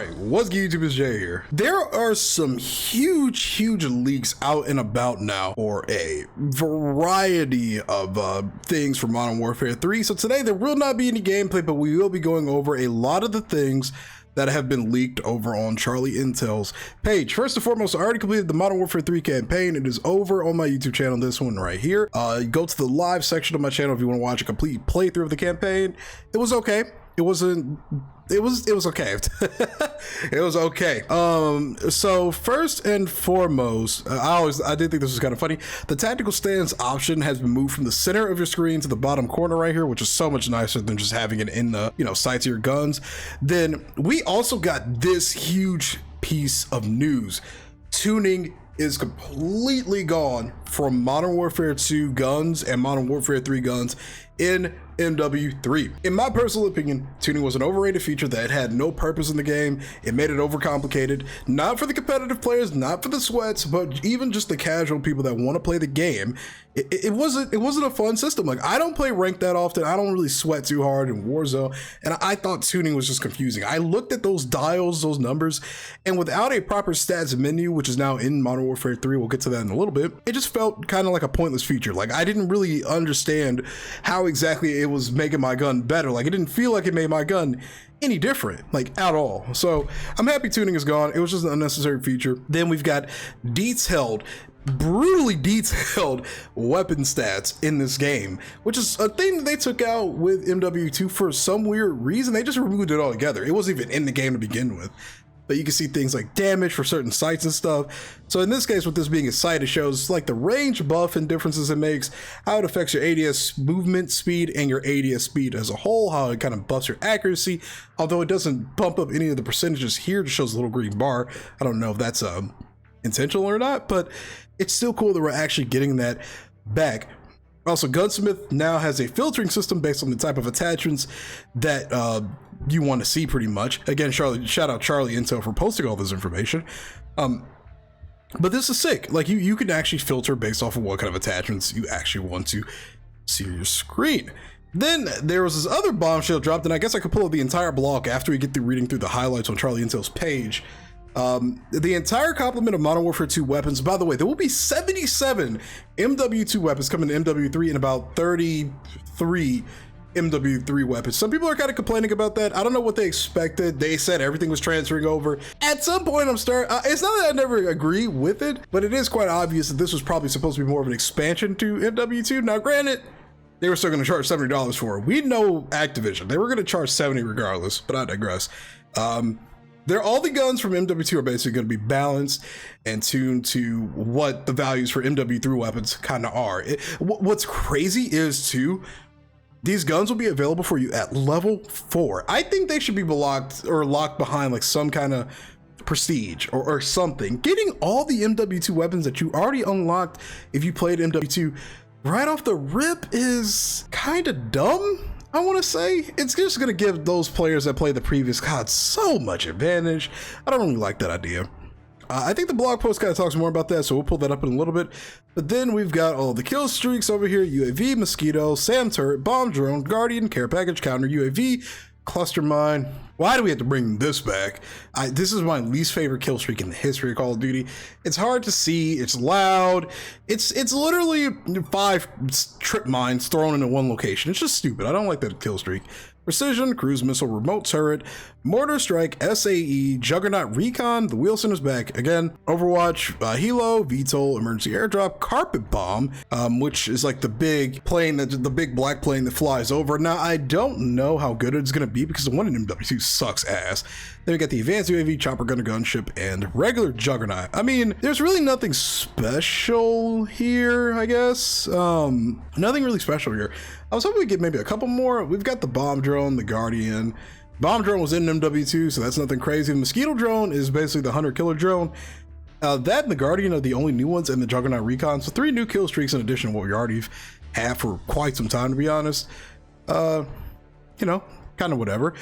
Alright, what's good, YouTube? It's Jay here. There are some huge leaks out and about now for a variety of things for Modern Warfare 3. So today there will not be any gameplay, but we will be going over a lot of the things that have been leaked over on Charlie Intel's page. First and foremost, I already completed the Modern Warfare 3 campaign. It is over on my YouTube channel, this one right here. Go to the live section of my channel if you want to watch a complete playthrough of the campaign. It was okay. It was okay. It was okay. So first and foremost, I did think this was kind of funny. The tactical stance option has been moved from the center of your screen to the bottom corner right here, which is so much nicer than just having it in the, sights of your guns. Then we also got this huge piece of news. Tuning is completely gone from Modern Warfare 2 guns and Modern Warfare 3 guns in MW3. In my personal opinion, tuning was an overrated feature that had no purpose in the game. It made it overcomplicated, not for the competitive players, not for the sweats, but even just the casual people that want to play the game. It wasn't a fun system. Like, I don't play ranked that often. I don't really sweat too hard in Warzone, and I thought tuning was just confusing. I looked at those dials, those numbers, and without a proper stats menu, which is now in Modern Warfare 3, we'll get to that in a little bit, it just felt kind of like a pointless feature. Like, I didn't really understand how exactly it was making my gun better. Like, it didn't feel like it made my gun any different, like, at all. So I'm happy tuning is gone. It was just an unnecessary feature. Then we've got brutally detailed weapon stats in this game, which is a thing that they took out with MW2 for some weird reason. They just removed it altogether. It wasn't even in the game to begin with. But you can see things like damage for certain sights and stuff. So in this case, with this being a sight, it shows like the range buff and differences it makes, how it affects your ADS movement speed and your ADS speed as a whole, how it kind of buffs your accuracy, although it doesn't bump up any of the percentages here. It just shows a little green bar. I don't know if that's intentional or not, but it's still cool that we're actually getting that back. Also, Gunsmith now has a filtering system based on the type of attachments that you want to see, pretty much. Again, shout out Charlie Intel for posting all this information. But this is sick. Like, you can actually filter based off of what kind of attachments you actually want to see on your screen. Then there was this other bombshell dropped, and I guess I could pull up the entire block after we get through reading through the highlights on Charlie Intel's page. The entire complement of Modern Warfare 2 weapons, by the way, there will be 77 MW2 weapons coming to MW3 and about 33 MW3 weapons. Some people are kind of complaining about that. I don't know what they expected. They said everything was transferring over. At some point, it's not that I never agree with it, but it is quite obvious that this was probably supposed to be more of an expansion to MW2. Now, granted, they were still going to charge $70 for it. We know Activision. They were going to charge $70 regardless, but I digress. All the guns from MW2 are basically going to be balanced and tuned to what the values for MW3 weapons kind of are. What's crazy is, too, these guns will be available for you at level 4. I think they should be locked behind like some kind of prestige or something. Getting all the MW2 weapons that you already unlocked if you played MW2 right off the rip is kind of dumb. I want to say it's just going to give those players that play the previous COD so much advantage. I don't really like that idea. I think the blog post kind of talks more about that, so we'll pull that up in a little bit. But then we've got all the kill streaks over here: UAV, Mosquito, SAM turret, bomb drone, Guardian, care package, counter UAV, cluster mine. Why do we have to bring this back? This is my least favorite kill streak in the history of Call of Duty. It's hard to see, it's loud, it's literally 5 trip mines thrown into one location. It's just stupid. I don't like that kill streak. Precision, cruise missile, remote turret, mortar strike, SAE, Juggernaut recon, the Wilson is back again, Overwatch, Helo, VTOL, emergency airdrop, carpet bomb, which is like the big plane, the big black plane that flies over. Now, I don't know how good it's going to be because the one in MW2 sucks ass. Then we got the advanced UAV, chopper gunner gunship, and regular Juggernaut. I mean, there's really nothing special here, I guess. Nothing really special here. I was hoping we get maybe a couple more. We've got the bomb drone, the Guardian. Bomb drone was in MW2, so that's nothing crazy. The Mosquito drone is basically the hunter killer drone. That and the Guardian are the only new ones, and the Juggernaut recon. So 3 new kill streaks in addition to what we already have for quite some time, to be honest. Kind of whatever.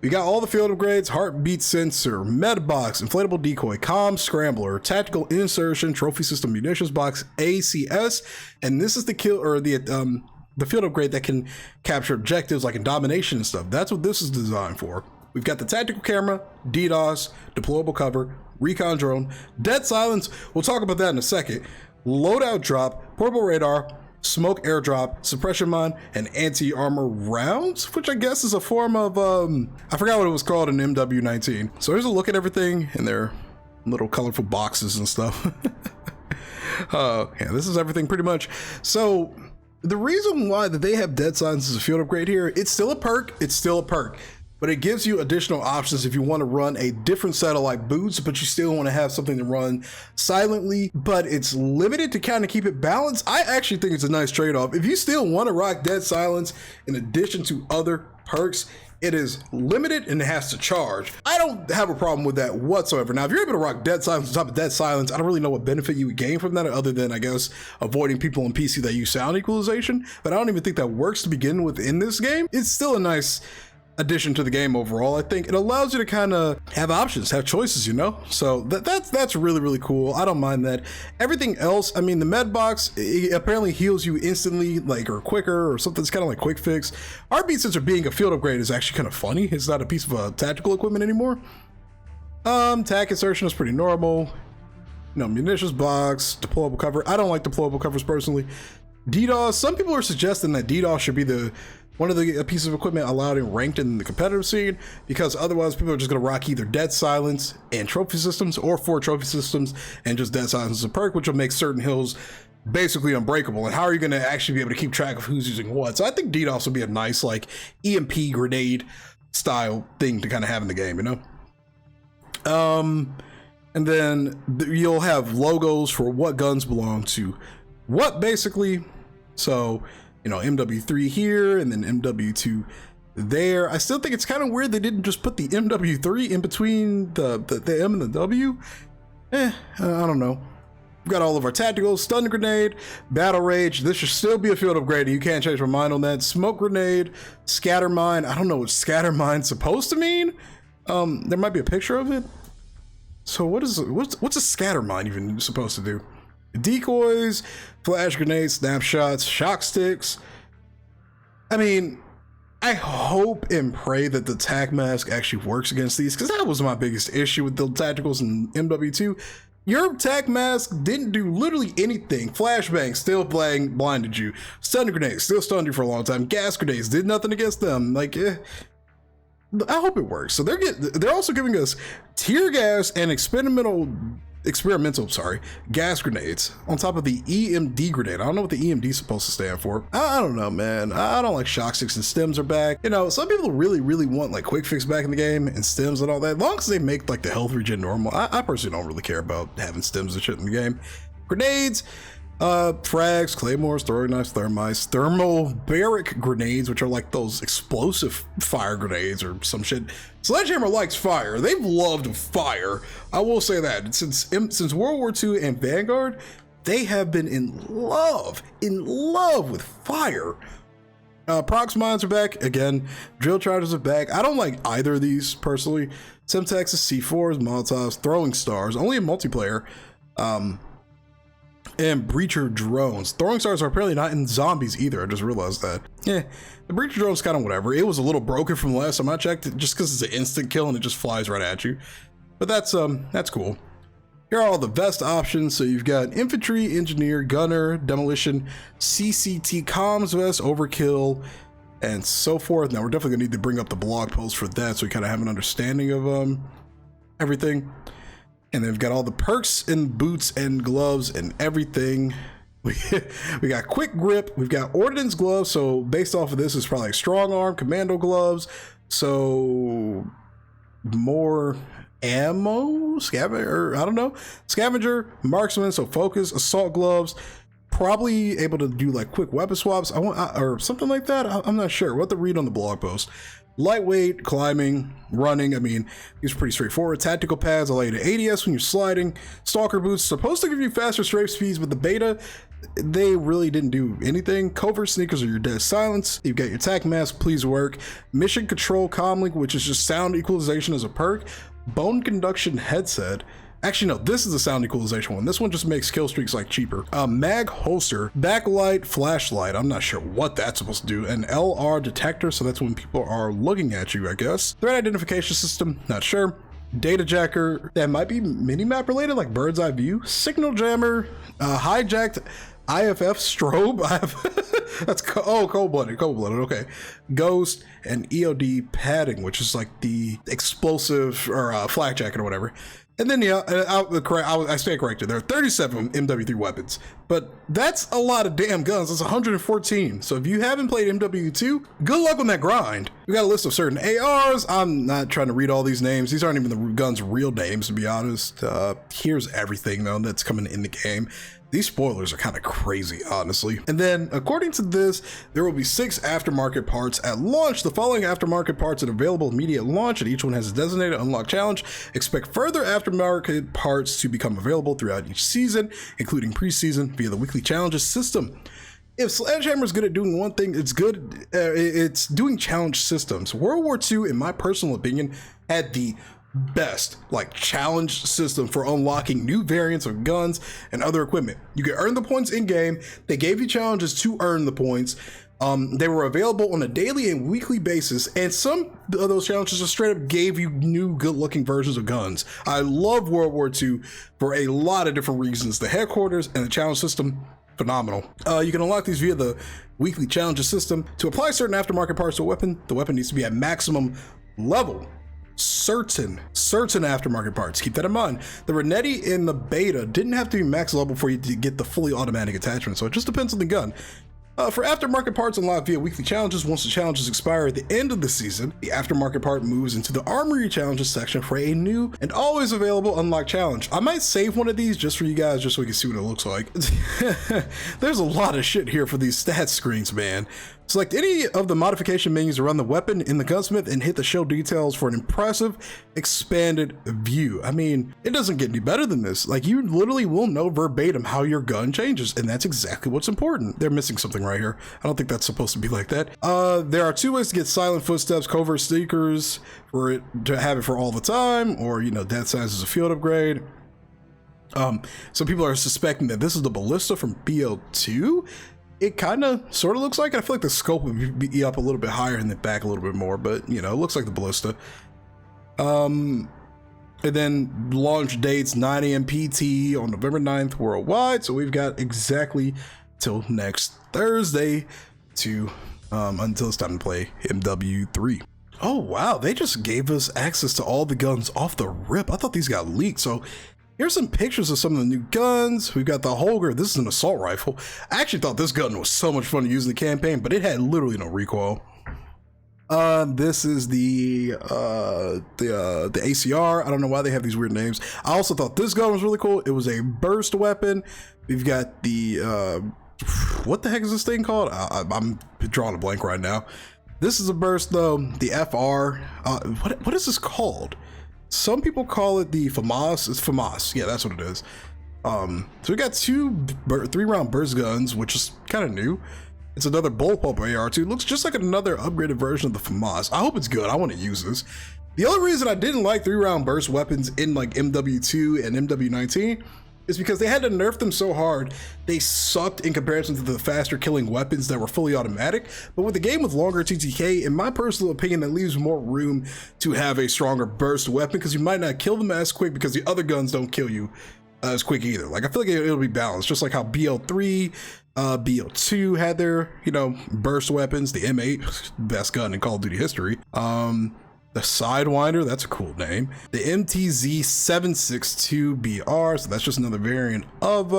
We got all the field upgrades: heartbeat sensor, med box, inflatable decoy, comm scrambler, tactical insertion, trophy system munitions box, ACS, and this is the field upgrade that can capture objectives like in domination and stuff. That's what this is designed for. We've got the tactical camera, DDoS, deployable cover, recon drone, dead silence. We'll talk about that in a second. Loadout drop, portable radar, smoke airdrop, suppression mine, and anti-armor rounds, which I guess is a form of, I forgot what it was called in MW19. So here's a look at everything in their little colorful boxes and stuff. Yeah, this is everything pretty much. So the reason why that they have dead silence as a field upgrade here, it's still a perk, but it gives you additional options if you want to run a different set of like boots, but you still want to have something to run silently, but it's limited to kind of keep it balanced. I actually think it's a nice trade-off. If you still want to rock dead silence in addition to other perks, it is limited and it has to charge. I don't have a problem with that whatsoever. Now, if you're able to rock dead silence on top of dead silence, I don't really know what benefit you would gain from that other than, I guess, avoiding people on PC that use sound equalization, but I don't even think that works to begin with in this game. It's still a nice addition to the game overall. I think it allows you to kind of have options, have choices, you know? So that's really, really cool. I don't mind that. Everything else, I mean, the med box, it apparently heals you instantly, like, or quicker, or something. It's kind of like quick fix. Heartbeat sensor being a field upgrade is actually kind of funny. It's not a piece of tactical equipment anymore. Tac insertion is pretty normal. You know, munitions box, deployable cover. I don't like deployable covers personally. DDoS, some people are suggesting that DDoS should be one of the pieces of equipment allowed in ranked in the competitive scene, because otherwise people are just going to rock either dead silence and trophy systems or 4 trophy systems and just dead silence as a perk, which will make certain hills basically unbreakable. And how are you going to actually be able to keep track of who's using what? So I think DDoS would be a nice like EMP grenade style thing to kind of have in the game, you know? And then you'll have logos for what guns belong to what, basically. So, you know, MW3 here and then MW2 there. I still think it's kind of weird they didn't just put the MW3 in between the M and the W. I don't know. We've got all of our tacticals, stun grenade, battle rage. This should still be a field upgrade. You can't change my mind on that. Smoke grenade, scatter mine. I don't know what scatter mine's supposed to mean. There might be a picture of it. So what's a scatter mine even supposed to do? Decoys, flash grenades, snapshots, shock sticks. I mean, I hope and pray that the tac mask actually works against these, because that was my biggest issue with the tacticals in MW2. Your tac mask didn't do literally anything. Flashbang still blinded you. Stun grenades still stunned you for a long time. Gas grenades did nothing against them. Like, I hope it works. So they're also giving us tear gas and experimental gas grenades on top of the EMD grenade. I don't know what the EMD is supposed to stand for. I don't know, man. I don't like shock sticks, and stems are back. You know, some people really want like quick fix back in the game and stems and all that. As long as they make like the health regen normal, I personally don't really care about having stems and shit in the game. Grenades, frags, claymores, throwing knives, thermites, thermobaric grenades, which are like those explosive fire grenades or some shit. Sledgehammer likes fire. They've loved fire. I will say that since World War II and Vanguard, they have been in love with fire. Prox mines are back again. Drill charges are back. I don't like either of these personally. Semtexes, C4s, Molotovs, throwing stars, only in multiplayer. And breacher drones. Throwing stars are apparently not in zombies either. I just realized that. Yeah, the breacher drone's kind of whatever. It was a little broken from the last time I checked, just because it's an instant kill and it just flies right at you. But that's cool. Here are all the vest options. So you've got infantry, engineer, gunner, demolition, CCT comms vest, overkill, and so forth. Now we're definitely gonna need to bring up the blog post for that, so we kind of have an understanding of everything. And then we've got all the perks and boots and gloves and everything. We got quick grip. We've got ordnance gloves. So based off of this, it's probably like strong arm, commando gloves. So more ammo, scavenger, I don't know. Scavenger, marksman, so focus, assault gloves. Probably able to do like quick weapon swaps. Or something like that. I'm not sure. We'll have to read on the blog post. Lightweight, climbing, running. I mean, these are pretty straightforward. Tactical pads allow you to ADS when you're sliding. Stalker boots supposed to give you faster strafe speeds, but the beta, they really didn't do anything. Covert sneakers are your dead silence. You've got your tac mask, please work. Mission control comlink, which is just sound equalization as a perk. Bone conduction headset. Actually, no, this is the sound equalization one. This one just makes Killstreaks like cheaper. Mag holster, backlight, flashlight. I'm not sure what that's supposed to do. An LR detector, so that's when people are looking at you, I guess. Threat identification system, not sure. Data jacker, that might be minimap related, like bird's eye view. Signal jammer, hijacked IFF strobe. That's cold-blooded, okay. Ghost and EOD padding, which is like the explosive or flak jacket or whatever. And then yeah, I stand corrected. There are 37 MW3 weapons, but that's a lot of damn guns. That's 114. So if you haven't played MW2, good luck on that grind. We got a list of certain ARs. I'm not trying to read all these names. These aren't even the guns' real names, to be honest. Here's everything though that's coming in the game. These spoilers are kind of crazy, honestly. And then, according to this, there will be 6 aftermarket parts at launch. The following aftermarket parts are available immediate launch, and each one has a designated unlock challenge. Expect further aftermarket parts to become available throughout each season, including preseason, via the weekly challenges system. If Sledgehammer is good at doing one thing, it's doing challenge systems. World War II, in my personal opinion, had the best like challenge system for unlocking new variants of guns and other equipment. You could earn the points in game. They gave you challenges to earn the points. They were available on a daily and weekly basis, and some of those challenges just straight up gave you new good looking versions of guns. I love World War II for a lot of different reasons. The headquarters and the challenge system, phenomenal. You can unlock these via the weekly challenges system. To apply certain aftermarket parts to a weapon, the weapon needs to be at maximum level. Certain aftermarket parts, keep that in mind. The Renetti in the beta didn't have to be max level for you to get the fully automatic attachment, so it just depends on the gun. For aftermarket parts unlocked via weekly challenges, once the challenges expire at the end of the season, the aftermarket part moves into the armory challenges section for a new and always available unlock challenge. I might save one of these just for you guys, just so we can see what it looks like. There's a lot of shit here for these stats screens, man. Select any of the modification menus around the weapon in the Gunsmith and hit the show details for an impressive expanded view. I mean, it doesn't get any better than this. Like, you literally will know verbatim how your gun changes, and that's exactly what's important. They're missing something right here. I don't think that's supposed to be like that. There are 2 ways to get silent footsteps, covert sneakers, for it to have it for all the time, or, you know, death signs as a field upgrade. Some people are suspecting that this is the ballista from BL2. It kind of sort of looks like it. I feel like the scope would be up a little bit higher and then back a little bit more, but you know, it looks like the ballista. And then launch dates 9 AM PT on November 9th worldwide. So we've got exactly till next Thursday to until it's time to play MW3. Oh wow, they just gave us access to all the guns off the rip. I thought these got leaked. So here's some pictures of some of the new guns. We've got the Holger. This is an assault rifle. I actually thought this gun was so much fun to use in the campaign, but it had literally no recoil. This is the ACR. I don't know why they have these weird names. I also thought this gun was really cool. It was a burst weapon. We've got the what the heck is this thing called? I'm drawing a blank right now. This is a burst though. The FR. What is this called? Some people call it the FAMAS. It's FAMAS. Yeah, that's what it is. So we got 2 3-round burst guns, which is kind of new. It's another bullpup AR2. It looks just like another upgraded version of the FAMAS. I hope it's good. I want to use this. The only reason I didn't like 3-round burst weapons in like MW2 and MW19 is because they had to nerf them so hard. They sucked in comparison to the faster killing weapons that were fully automatic. But with the game with longer TTK, in my personal opinion, that leaves more room to have a stronger burst weapon, because you might not kill them as quick because the other guns don't kill you as quick either. Like, I feel like it'll be balanced, just like how BL3, BL2 had their, you know, burst weapons. The M8, best gun in Call of Duty history. The Sidewinder, that's a cool name. The MTZ 762BR, so that's just another variant of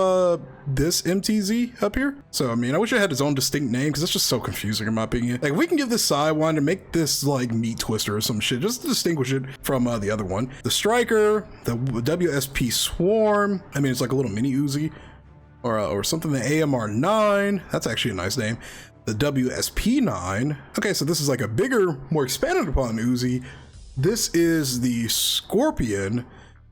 this MTZ up here. So, I mean, I wish it had its own distinct name, because it's just so confusing in my opinion. Like, we can give this Sidewinder, make this like Meat Twister or some shit, just to distinguish it from the other one. The Striker, the WSP Swarm, I mean, it's like a little mini Uzi, or something. The AMR9, that's actually a nice name. The WSP9. Okay, so this is like a bigger, more expanded upon Uzi. This is the Scorpion.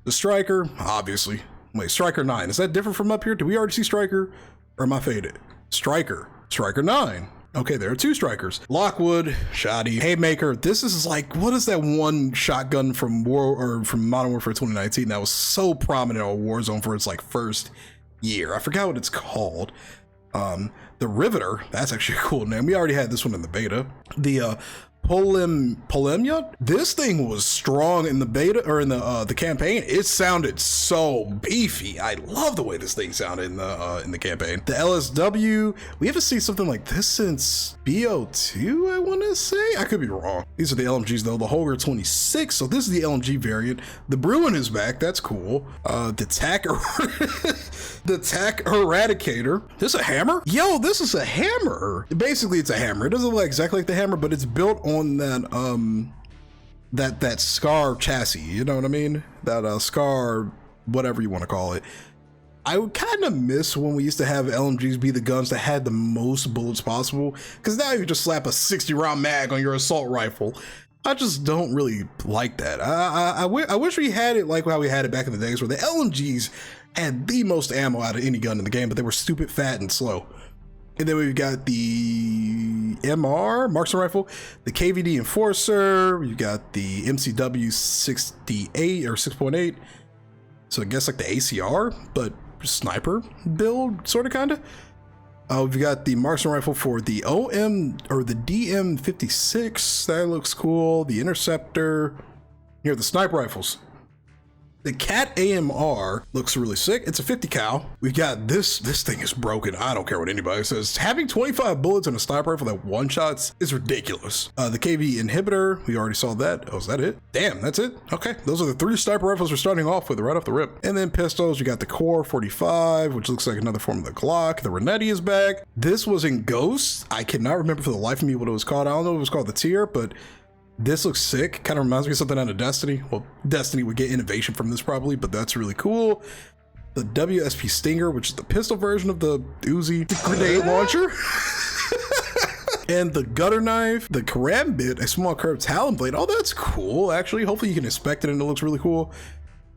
The Striker, obviously. Wait, Striker 9. Is that different from up here? Did we already see Striker? Or am I faded? Striker 9. Okay, there are 2 strikers. Lockwood, Shoddy, Haymaker. This is like, what is that one shotgun from from Modern Warfare 2019 that was so prominent on Warzone for its like first year? I forgot what it's called. The Riveter, that's actually a cool name. We already had this one in the beta. The Polemyot. This thing was strong in the beta, or in the campaign. It sounded so beefy. I love the way this thing sounded in the campaign. The LSW, we haven't seen something like this since BO2, I want to say. I could be wrong. These are the LMGs though. The Holger 26, so this is the LMG variant. The Bruin is back, that's cool. The TAC the TAC Eradicator. This a hammer? Yo, this is a hammer. Basically, it's a hammer. It doesn't look exactly like the hammer, but it's built on that SCAR chassis, you know what I mean? That SCAR, whatever you want to call it. I would kind of miss when we used to have LMGs be the guns that had the most bullets possible, because now you just slap a 60-round mag on your assault rifle. I just don't really like that. I wish we had it like how we had it back in the days where the LMGs had the most ammo out of any gun in the game, but they were stupid, fat, and slow. And then we've got the MR, Marksman Rifle, the KVD Enforcer, we've got the MCW 68 or 6.8. So I guess like the ACR, but sniper build, sort of, kind of. We've got the Marksman Rifle for the OM, or the DM56, that looks cool. The Interceptor, here are the sniper rifles. The Cat AMR looks really sick. It's a 50 cal. We got this thing is broken. I don't care what anybody says. Having 25 bullets in a sniper rifle that one shots is ridiculous. The KV inhibitor, we already saw that. Oh, is that it? Damn, that's it. Okay, those are the 3 sniper rifles we're starting off with right off the rip. And then pistols, we got the Core 45, which looks like another form of the Glock. The Renetti is back. This was in Ghost. I cannot remember for the life of me what it was called. I don't know if it was called the Tier, but this looks sick. Kind of reminds me of something out of Destiny. Well, Destiny would get innovation from this probably, but that's really cool. The WSP Stinger, which is the pistol version of the Uzi grenade launcher. And the Gutter Knife, the Karambit, a small curved Talon Blade. Oh, that's cool, actually. Hopefully you can inspect it and it looks really cool.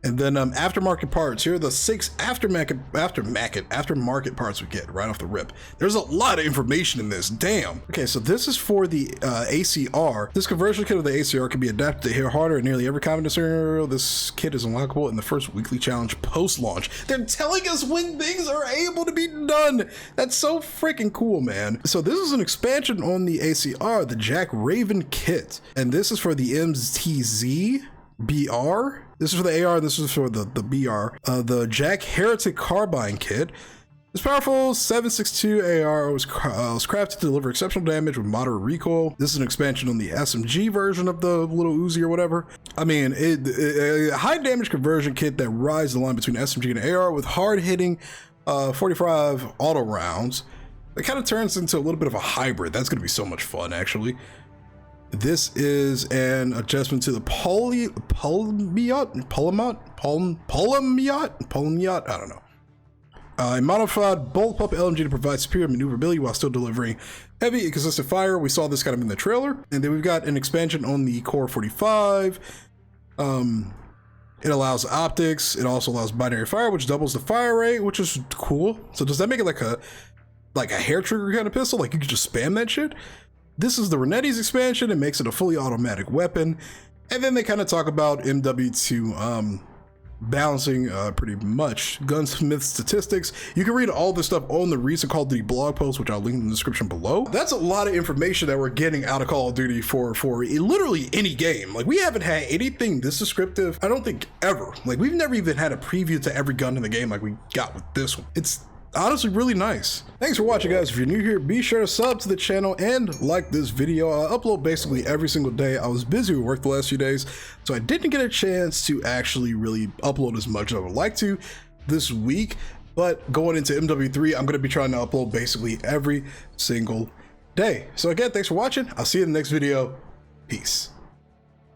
And then aftermarket parts. Here are the 6 aftermarket parts we get right off the rip. There's a lot of information in this, damn. Okay, so this is for the ACR. This conversion kit of the ACR can be adapted to hit harder in nearly every combat scenario. This kit is unlockable in the first weekly challenge post-launch. They're telling us when things are able to be done. That's so freaking cool, man. So this is an expansion on the ACR, the Jack Raven kit. And this is for the MTZ BR. This is for the AR, this is for the BR. The Jack Heretic Carbine Kit. This powerful 7.62 AR was crafted to deliver exceptional damage with moderate recoil. This is an expansion on the SMG version of the little Uzi or whatever. I mean, a high damage conversion kit that rides the line between SMG and AR with hard hitting 45 auto rounds. It kind of turns into a little bit of a hybrid. That's going to be so much fun, actually. This is an adjustment to the Polemyot, I don't know. A modified bolt pump LMG to provide superior maneuverability while still delivering heavy and consistent fire. We saw this kind of in the trailer. And then we've got an expansion on the Core 45. It allows optics. It also allows binary fire, which doubles the fire rate, which is cool. So does that make it like a hair trigger kind of pistol? Like you could just spam that shit? This is the Renetti's expansion. It makes it a fully automatic weapon. And then they kind of talk about MW2 balancing pretty much Gunsmith statistics. You can read all this stuff on the recent Call of Duty blog post, which I'll link in the description below. That's a lot of information that we're getting out of Call of Duty for literally any game. Like, we haven't had anything this descriptive, I don't think, ever. Like, we've never even had a preview to every gun in the game like we got with this one. It's honestly really nice. Thanks for watching, guys. If you're new here, be sure to sub to the channel and like this video. I upload basically every single day. I was busy with work the last few days, so I didn't get a chance to actually really upload as much as I would like to this week. But going into MW3, I'm going to be trying to upload basically every single day. So again, thanks for watching. I'll see you in the next video. Peace.